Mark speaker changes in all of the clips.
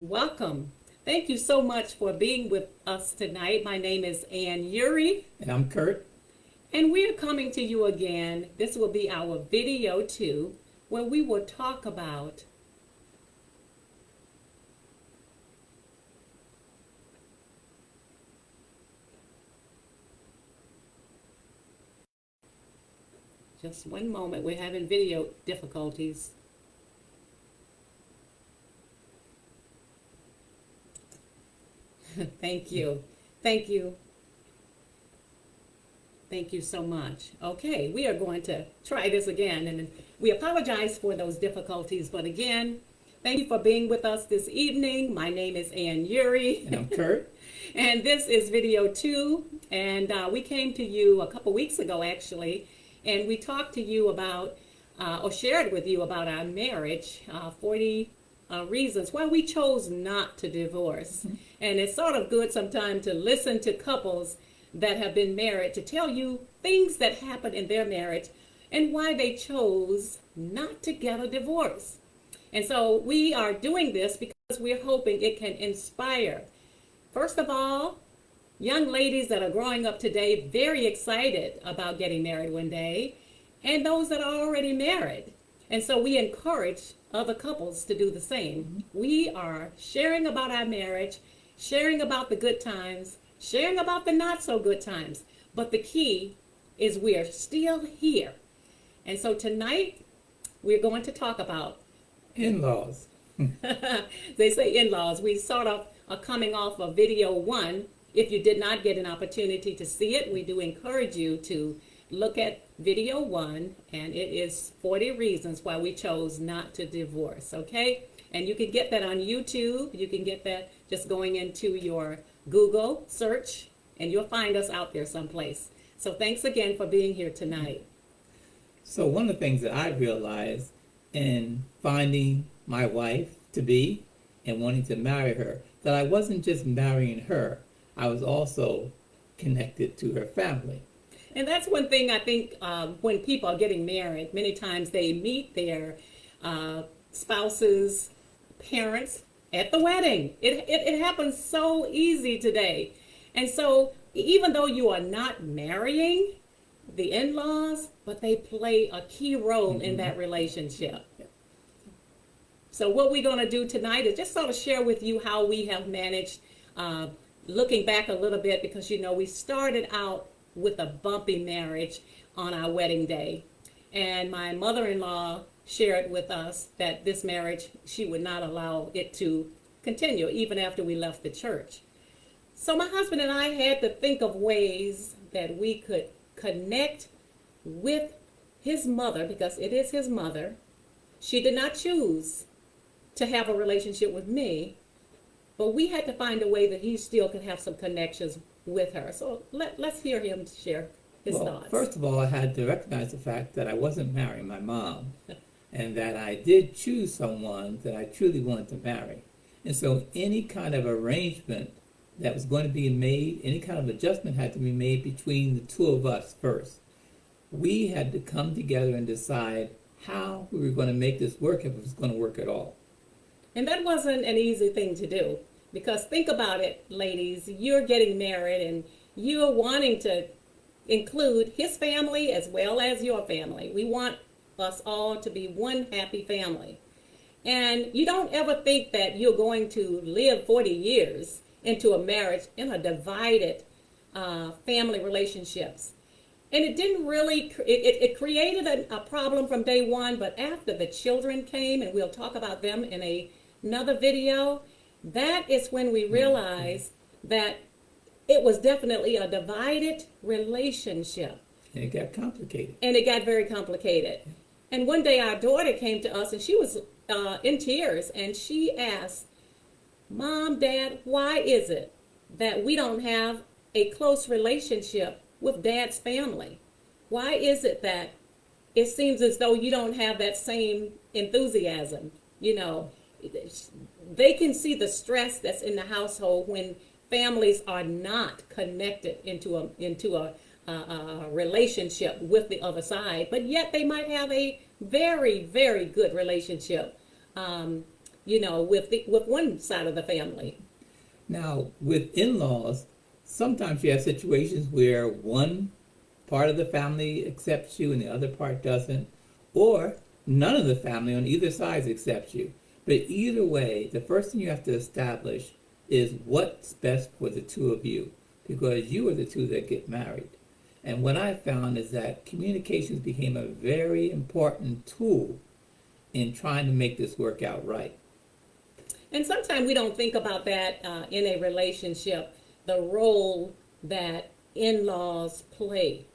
Speaker 1: Welcome. Thank you so much for being with us tonight. My name is Ann Yuri,
Speaker 2: And I'm Kurt.
Speaker 1: and we are coming to you again. This will be our video 2, where we will talk about just one moment. We're having video difficulties. Thank you. Thank you. Thank you so much. Okay, we are going to try this again, and we apologize for those difficulties. But again, thank you for being with us this evening. My name is Ann Yuri.
Speaker 2: And I'm Kurt.
Speaker 1: And this is video 2. And we came to you a couple weeks ago, actually, and we talked to you about, or shared with you about our marriage, 40 reasons why we chose not to divorce. Mm-hmm. And it's sort of good sometimes to listen to couples that have been married to tell you things that happened in their marriage and why they chose not to get a divorce. And so we are doing this because we're hoping it can inspire, first of all, young ladies that are growing up today very excited about getting married one day, and those that are already married. And so we encourage other couples to do the same. We are sharing about our marriage, sharing about the good times, sharing about the not so good times. But the key is we are still here. And so tonight we're going to talk about
Speaker 2: in-laws.
Speaker 1: They say in-laws. We sort of are coming off of video 1. If you did not get an opportunity to see it, we do encourage you to look at video 1, and it is 40 reasons why we chose not to divorce, okay? And you can get that on YouTube. You can get that just going into your Google search, and you'll find us out there someplace. So thanks again for being here tonight.
Speaker 2: So one of the things that I realized in finding my wife to be and wanting to marry her, that I wasn't just marrying her, I was also connected to her family.
Speaker 1: And that's one thing I think when people are getting married, many times they meet their spouses' parents at the wedding. It happens so easy today. And so even though you are not marrying the in-laws, but they play a key role in that relationship. So what we're going to do tonight is just sort of share with you how we have managed, looking back a little bit, because, you know, we started out with a bumpy marriage on our wedding day. And my mother-in-law shared with us that this marriage, she would not allow it to continue even after we left the church. So my husband and I had to think of ways that we could connect with his mother, because it is his mother. She did not choose to have a relationship with me, but we had to find a way that he still could have some connections with her. So let's hear him share his thoughts.
Speaker 2: First of all, I had to recognize the fact that I wasn't marrying my mom and that I did choose someone that I truly wanted to marry. And so any kind of arrangement that was going to be made, any kind of adjustment had to be made between the two of us first. We had to come together and decide how we were going to make this work, if it was going to work at all.
Speaker 1: And that wasn't an easy thing to do, because think about it, ladies, you're getting married and you're wanting to include his family as well as your family. We want us all to be one happy family. And you don't ever think that you're going to live 40 years into a marriage in a divided family relationships. And it didn't really, it created a problem from day one, but after the children came, and we'll talk about them in another video, that is when we realized that it was definitely a divided relationship.
Speaker 2: And it got complicated.
Speaker 1: And it got very complicated. And one day our daughter came to us, and she was in tears, and she asked, "Mom, Dad, why is it that we don't have a close relationship with Dad's family? Why is it that it seems as though you don't have that same enthusiasm?" You know, they can see the stress that's in the household when families are not connected into a relationship with the other side, but yet they might have a very, very good relationship with one side of the family.
Speaker 2: Now, with in-laws, sometimes you have situations where one part of the family accepts you and the other part doesn't, or none of the family on either side accepts you. But either way, the first thing you have to establish is what's best for the two of you, because you are the two that get married. And what I found is that communications became a very important tool in trying to make this work out right.
Speaker 1: And sometimes we don't think about that in a relationship, the role that in-laws play.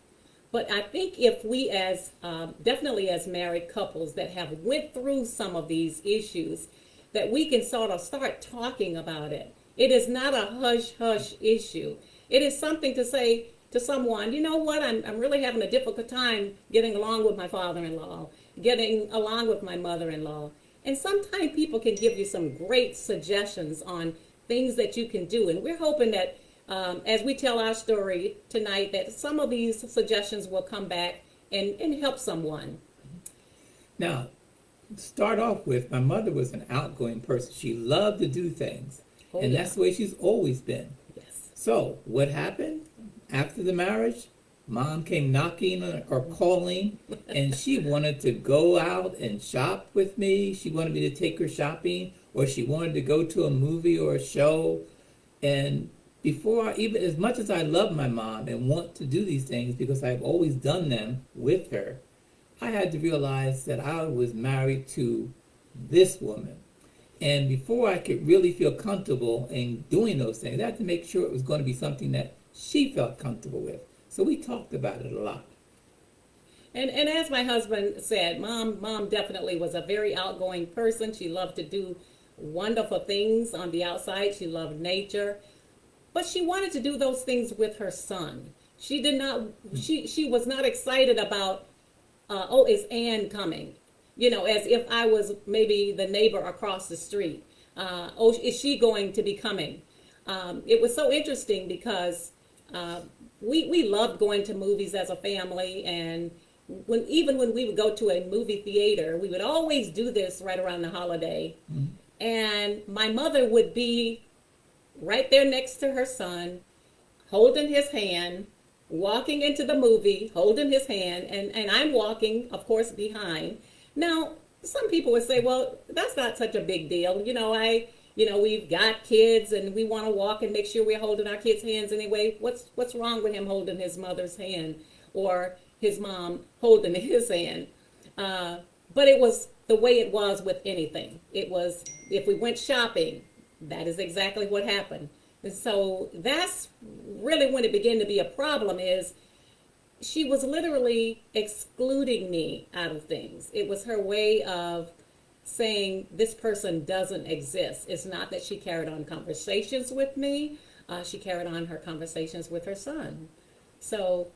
Speaker 1: But I think if we as, definitely as married couples that have went through some of these issues, that we can sort of start talking about it. It is not a hush-hush issue. It is something to say to someone, you know what, I'm really having a difficult time getting along with my father-in-law, getting along with my mother-in-law. And sometimes people can give you some great suggestions on things that you can do. And we're hoping that as we tell our story tonight, that some of these suggestions will come back and help someone.
Speaker 2: Now, to start off with, my mother was an outgoing person. She loved to do things.
Speaker 1: Oh,
Speaker 2: and
Speaker 1: yeah.
Speaker 2: that's the way she's always been.
Speaker 1: Yes.
Speaker 2: So, what happened? After the marriage, Mom came knocking or calling, and she wanted to go out and shop with me. She wanted me to take her shopping, or she wanted to go to a movie or a show. And before even as much as I love my mom and want to do these things because I've always done them with her, I had to realize that I was married to this woman. And before I could really feel comfortable in doing those things, I had to make sure it was going to be something that she felt comfortable with. So we talked about it a lot.
Speaker 1: And as my husband said, mom definitely was a very outgoing person. She loved to do wonderful things on the outside. She loved nature. But she wanted to do those things with her son. She did not, she was not excited about, is Ann coming? You know, as if I was maybe the neighbor across the street. Is she going to be coming? It was so interesting because we loved going to movies as a family, and even when we would go to a movie theater, we would always do this right around the holiday. Mm-hmm. And my mother would be right there next to her son, holding his hand, walking into the movie, holding his hand, and I'm walking, of course, behind. Now, some people would say, well, that's not such a big deal. We've got kids and we want to walk and make sure we're holding our kids' hands anyway. What's wrong with him holding his mother's hand or his mom holding his hand? But it was the way it was with anything. It was, if we went shopping, that is exactly what happened. And so that's really when it began to be a problem, is she was literally excluding me out of things. It was her way of saying this person doesn't exist. It's not that she carried on conversations with me. She carried on her conversations with her son. So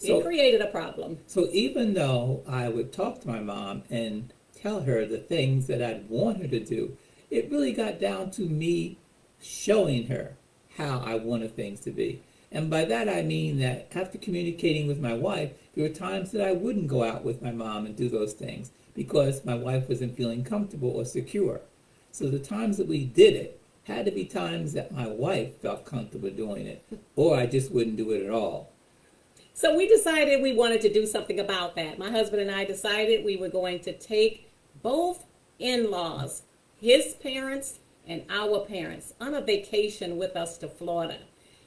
Speaker 1: it created a problem.
Speaker 2: So even though I would talk to my mom and tell her the things that I'd want her to do, it really got down to me showing her how I wanted things to be. And by that I mean that after communicating with my wife, there were times that I wouldn't go out with my mom and do those things because my wife wasn't feeling comfortable or secure. So the times that we did it had to be times that my wife felt comfortable doing it, or I just wouldn't do it at all.
Speaker 1: So we decided we wanted to do something about that. My husband and I decided we were going to take both in-laws, his parents and our parents, on a vacation with us to Florida.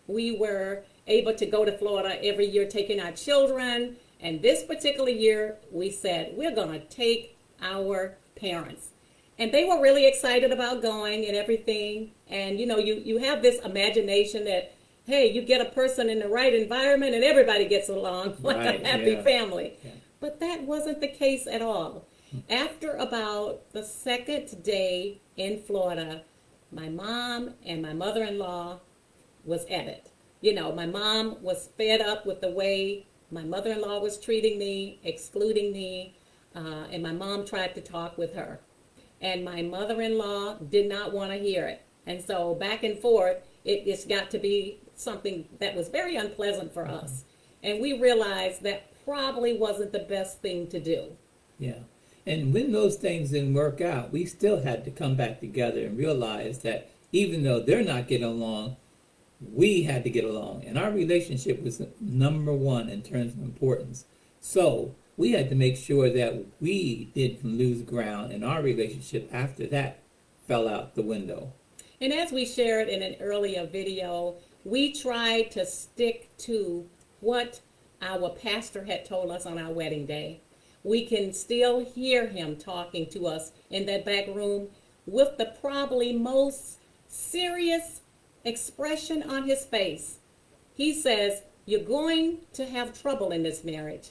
Speaker 1: We were able to go to Florida every year taking our children, and this particular year we said we're going to take our parents. And they were really excited about going and everything. And you have this imagination that, hey, you get a person in the right environment and everybody gets along like a happy family. Yeah. But that wasn't the case at all. After about the second day in Florida, my mom and my mother-in-law was at it. My mom was fed up with the way my mother-in-law was treating me, excluding me, and my mom tried to talk with her. And my mother-in-law did not want to hear it. And so back and forth, it just got to be something that was very unpleasant for us. And we realized that probably wasn't the best thing to do.
Speaker 2: Yeah. And when those things didn't work out, we still had to come back together and realize that even though they're not getting along, we had to get along. And our relationship was number one in terms of importance. So we had to make sure that we didn't lose ground, and our relationship after that fell out the window.
Speaker 1: And as we shared in an earlier video, we tried to stick to what our pastor had told us on our wedding day. We can still hear him talking to us in that back room with the probably most serious expression on his face. He says, "You're going to have trouble in this marriage."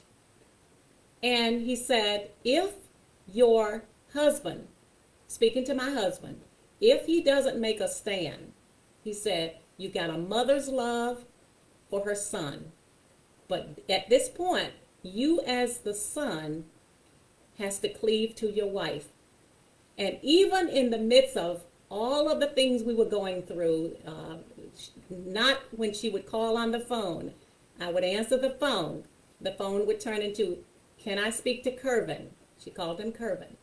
Speaker 1: And he said, if your husband, speaking to my husband, if he doesn't make a stand, he said, you got a mother's love for her son. But at this point, you as the son has to cleave to your wife. And even in the midst of all of the things we were going through, not when she would call on the phone, I would answer the phone would turn into, "Can I speak to Kervin?" She called him Kervin.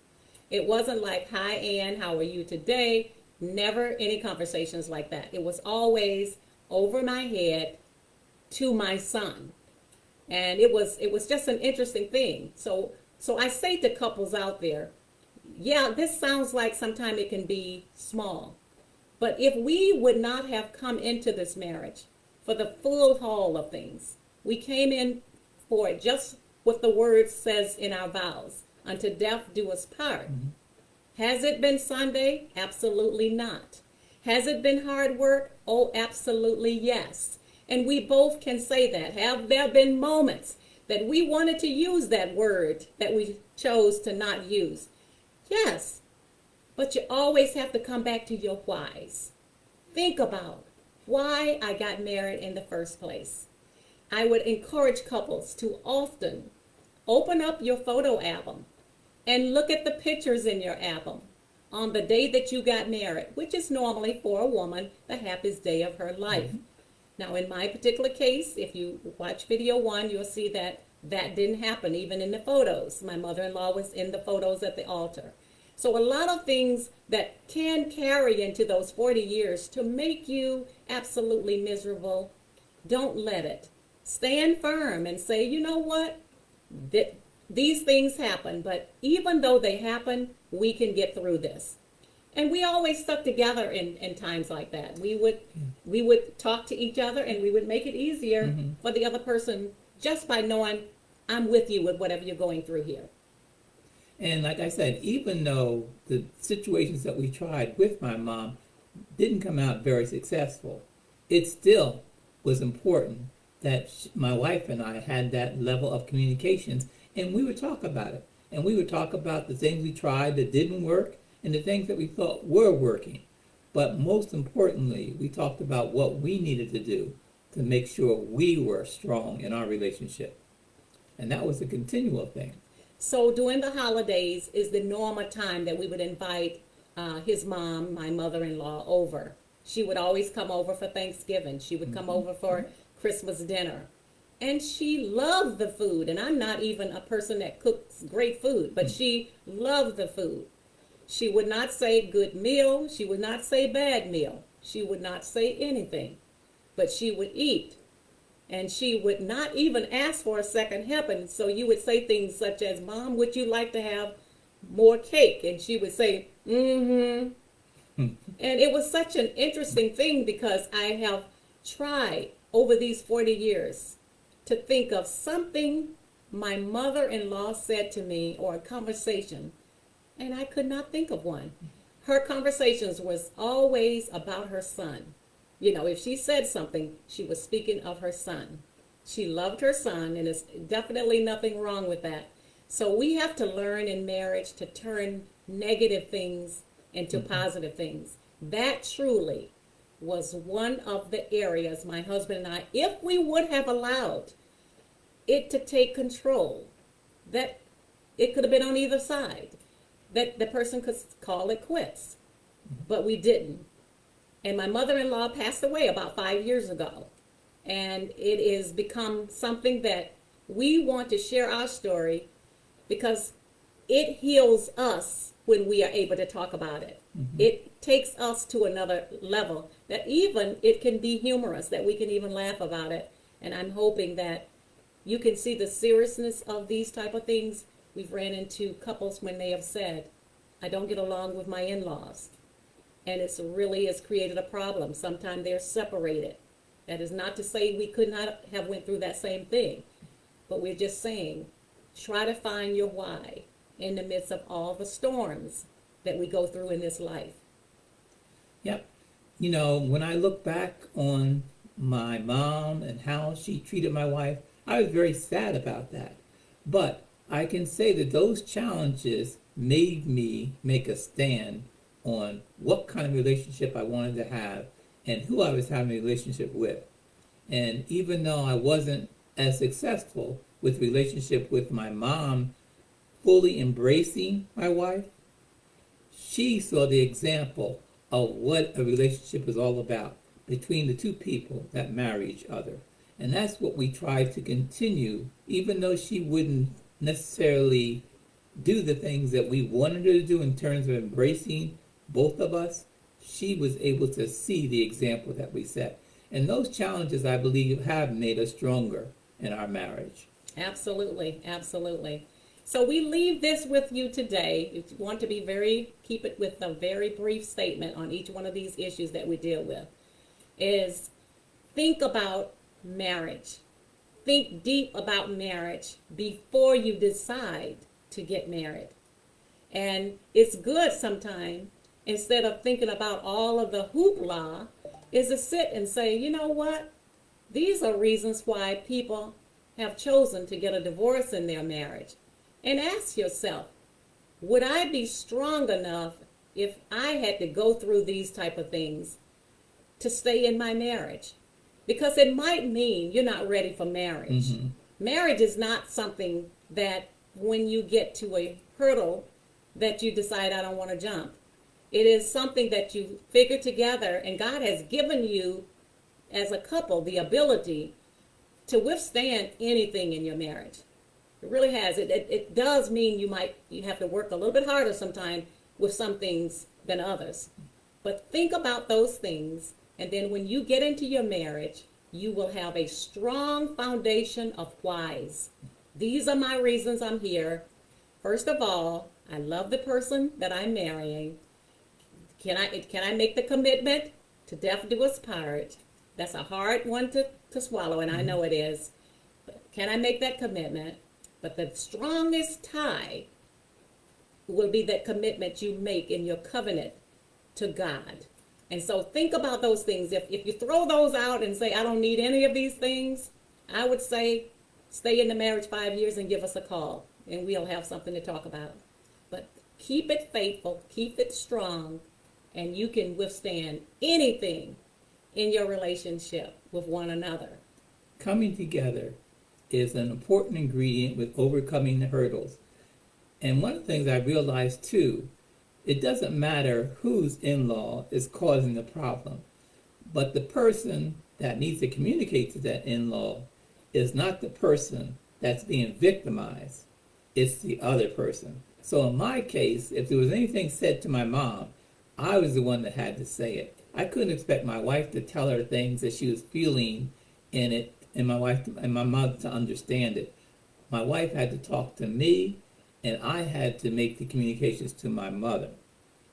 Speaker 1: It wasn't like, "Hi, Ann, how are you today?" Never any conversations like that. It was always over my head to my son. And it was just an interesting thing. So I say to couples out there, yeah, this sounds like sometimes it can be small. But if we would not have come into this marriage for the full haul of things, we came in for it just what the word says in our vows, unto death do us part. Mm-hmm. Has it been Sunday? Absolutely not. Has it been hard work? Oh, absolutely yes. And we both can say that. Have there been moments that we wanted to use that word that we chose to not use? Yes. But you always have to come back to your whys. Think about why I got married in the first place. I would encourage couples to often open up your photo album and look at the pictures in your album on the day that you got married, which is normally for a woman the happiest day of her life. Mm-hmm. Now, in my particular case, if you watch video 1, you'll see that didn't happen even in the photos. My mother-in-law was in the photos at the altar. So a lot of things that can carry into those 40 years to make you absolutely miserable, don't let it. Stand firm and say, you know what? These things happen, but even though they happen, we can get through this. And we always stuck together in times like that. We would talk to each other, and we would make it easier mm-hmm. for the other person just by knowing I'm with you with whatever you're going through here.
Speaker 2: And like I said, even though the situations that we tried with my mom didn't come out very successful, it still was important that my wife and I had that level of communications, and we would talk about it. And we would talk about the things we tried that didn't work and the things that we thought were working. But most importantly, we talked about what we needed to do to make sure we were strong in our relationship. And that was a continual thing.
Speaker 1: So during the holidays is the normal time that we would invite his mom, my mother-in-law, over. She would always come over for Thanksgiving. She would come over for Christmas dinner. And she loved the food. And I'm not even a person that cooks great food, but she loved the food. She would not say good meal. She would not say bad meal. She would not say anything, but she would eat. And she would not even ask for a second helping. So you would say things such as, Mom, would you like to have more cake? And she would say, mm-hmm. And it was such an interesting thing because I have tried over these 40 years to think of something my mother-in-law said to me or a conversation, and I could not think of one. Her conversations was always about her son. You know, if she said something, she was speaking of her son. She loved her son, and there's definitely nothing wrong with that. So we have to learn in marriage to turn negative things into positive things. That truly was one of the areas my husband and I, if we would have allowed it to take control, that it could have been on either side, that the person could call it quits, but we didn't. And my mother-in-law passed away about 5 years ago. And it has become something that we want to share our story because it heals us when we are able to talk about it. It takes us to another level that even it can be humorous, that we can even laugh about it. And I'm hoping that you can see the seriousness of these type of things. We've ran into couples when they have said, I don't get along with my in-laws. And it's really has created a problem. Sometimes they're separated. That is not to say we could not have went through that same thing. But we're just saying, try to find your why in the midst of all the storms that we go through in this life.
Speaker 2: Yep. You know, when I look back on my mom and how she treated my wife, I was very sad about that. But I can say that those challenges made me make a stand on what kind of relationship I wanted to have and who I was having a relationship with. And even though I wasn't as successful with relationship with my mom fully embracing my wife, she saw the example of what a relationship is all about between the two people that marry each other. And that's what we try to continue, even though she wouldn't necessarily do the things that we wanted her to do in terms of embracing both of us. She was able to see the example that we set. And those challenges, I believe, have made us stronger in our marriage.
Speaker 1: Absolutely, absolutely. So we leave this with you today. If you want to keep it with a very brief statement on each one of these issues that we deal with, is think about marriage. Think deep about marriage before you decide to get married. And it's good sometimes, instead of thinking about all of the hoopla, is to sit and say, you know what? These are reasons why people have chosen to get a divorce in their marriage. And ask yourself, would I be strong enough if I had to go through these type of things to stay in my marriage? Because it might mean you're not ready for marriage. Marriage is not something that when you get to a hurdle that you decide I don't want to jump. It is something that you figure together, and God has given you as a couple the ability to withstand anything in your marriage. It really has. It does mean you have to work a little bit harder sometimes with some things than others. But think about those things, and then when you get into your marriage, you will have a strong foundation of whys. These are my reasons I'm here. First of all, I love the person that I'm marrying. Can I make the commitment to death do us part? That's a hard one to swallow, and I know it is. But can I make that commitment? But the strongest tie will be that commitment you make in your covenant to God. And so think about those things. If you throw those out and say, I don't need any of these things, I would say stay in the marriage 5 years and give us a call, and we'll have something to talk about. But keep it faithful, keep it strong, and you can withstand anything in your relationship with one another.
Speaker 2: Coming together is an important ingredient with overcoming the hurdles. And one of the things I realized too, it doesn't matter whose in-law is causing the problem, but the person that needs to communicate to that in-law is not the person that's being victimized, it's the other person. So in my case, if there was anything said to my mom, I was the one that had to say it. I couldn't expect my wife to tell her things that she was feeling in it, and my mother to understand it. My wife had to talk to me, and I had to make the communications to my mother.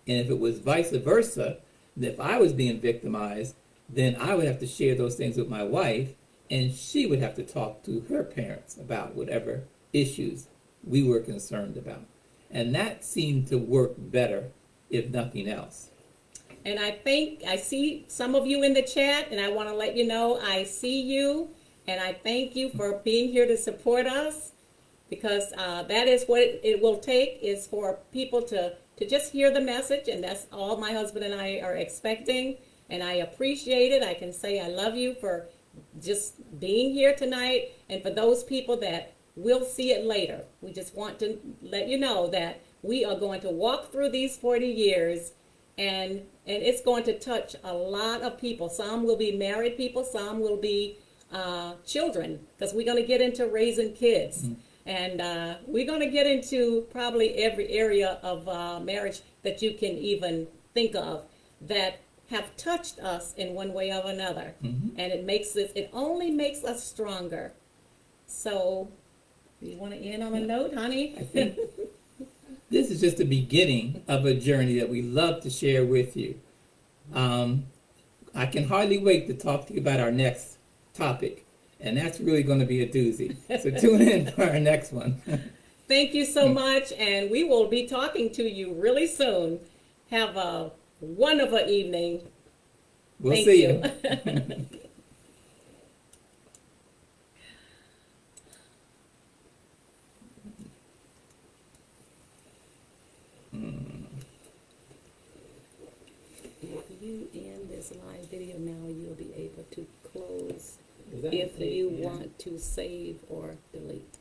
Speaker 2: And if it was vice versa, if I was being victimized, then I would have to share those things with my wife, and she would have to talk to her parents about whatever issues we were concerned about. And that seemed to work better, if nothing else.
Speaker 1: And I see some of you in the chat, and I want to let you know I see you, and I thank you for being here to support us, because that is what it will take, is for people to just hear the message, and that's all my husband and I are expecting, and I appreciate it. I can say I love you for just being here tonight, and for those people that will see it later, we just want to let you know that we are going to walk through these 40 years, and it's going to touch a lot of people. Some will be married people, some will be children, because we're going to get into raising kids. And we're going to get into probably every area of marriage that you can even think of that have touched us in one way or another.
Speaker 2: Mhm.
Speaker 1: And it only makes us stronger. So, you want to end on a note, honey?
Speaker 2: I think this is just the beginning of a journey that we love to share with you. I can hardly wait to talk to you about our next topic, and that's really going to be a doozy. So tune in for our next one.
Speaker 1: Thank you so much, and we will be talking to you really soon. Have a wonderful evening.
Speaker 2: We'll
Speaker 1: Thank
Speaker 2: see
Speaker 1: you. If you end this live video now, you'll be able to close if you want to save or delete.